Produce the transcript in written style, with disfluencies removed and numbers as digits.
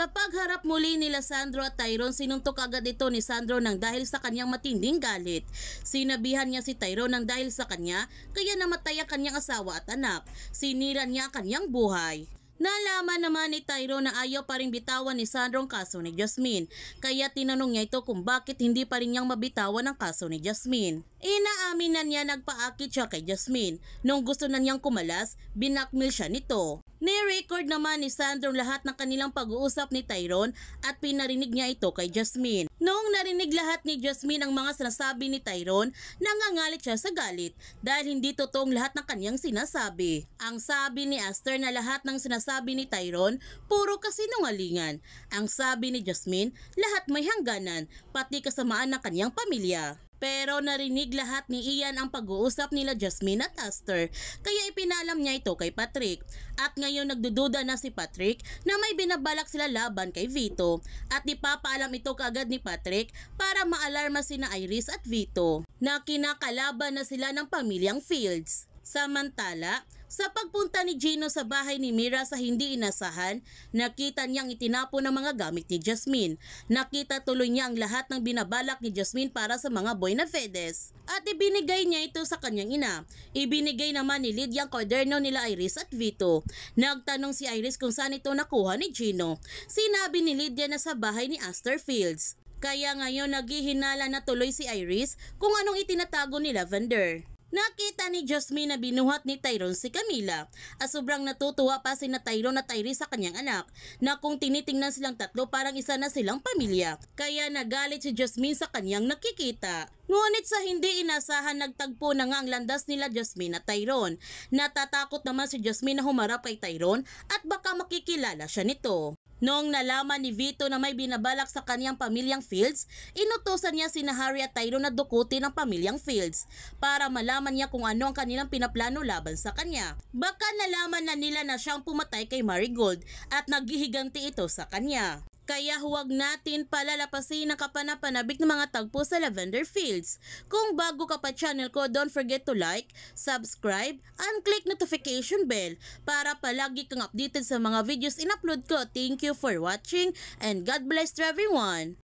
Sa pagharap muli nila Sandro at Tyrone, sinuntok agad ito ni Sandro nang dahil sa kanyang matinding galit. Sinabihan niya si Tyrone nang dahil sa kanya, kaya namatay ang kanyang asawa at anak. Sinira niya ang kanyang buhay. Nalaman naman ni Tyrone na ayaw pa rin bitawan ni Sandro ang kaso ni Jasmine, kaya tinanong niya ito kung bakit hindi pa rin niyang mabitawan ang kaso ni Jasmine. Inaamin na niya nagpaakit siya kay Jasmine. Nung gusto na niyang kumalas, binakmil siya nito. Ni-record naman ni Sandro lahat ng kanilang pag-uusap ni Tyrone at pinarinig niya ito kay Jasmine. Noong narinig lahat ni Jasmine ang mga sinasabi ni Tyrone, nangangalit siya sa galit dahil hindi totoong lahat ng kanyang sinasabi. Ang sabi ni Aster na lahat ng sinasabi ni Tyrone puro kasinungalingan. Ang sabi ni Jasmine, lahat may hangganan, pati kasamaan ng kanyang pamilya. Pero narinig lahat ni Ian ang pag-uusap nila Jasmine at Aster, kaya ipinalam niya ito kay Patrick. At ngayon nagdududa na si Patrick na may binabalak sila laban kay Vito, at ipapaalam ito kaagad ni Patrick para maalarma sina Iris at Vito na kinakalaban na sila ng pamilyang Fields. Samantala, sa pagpunta ni Gino sa bahay ni Mira sa hindi inasahan, nakita niyang itinapon ang mga gamit ni Jasmine. Nakita tuloy niya ang lahat ng binabalak ni Jasmine para sa mga Buenavides. At ibinigay niya ito sa kanyang ina. Ibinigay naman ni Lydia ang kwaderno nila Iris at Vito. Nagtanong si Iris kung saan ito nakuha ni Gino. Sinabi ni Lydia na sa bahay ni Aster Fields. Kaya ngayon naghihinala na tuloy si Iris kung anong itinatago ni Lavender. Nakita ni Jasmine na binuhat ni Tyrone si Camila at sobrang natutuwa pa sina Tyrone at Iris sa kanyang anak na kung tinitingnan silang tatlo parang isa na silang pamilya. Kaya nagalit si Jasmine sa kanyang nakikita. Ngunit sa hindi inasahan nagtagpo na nga ang landas nila Jasmine at Tyrone. Natatakot naman si Jasmine na humarap kay Tyrone at baka makikilala siya nito. Noong nalaman ni Vito na may binabalak sa kaniyang pamilyang Fields, inutusan niya sina Harry at Tyrone na dukutin ang pamilyang Fields para malaman niya kung ano ang kanilang pinaplano laban sa kanya. Baka nalaman na nila na siyang pumatay kay Marigold at naghihiganti ito sa kanya. Kaya huwag natin palalapasin ang kapanapanabik ng mga tagpo sa Lavender Fields. Kung bago ka pa channel ko, don't forget to like, subscribe, and click notification bell para palagi kang updated sa mga videos in-upload ko. Thank you for watching and God bless to everyone!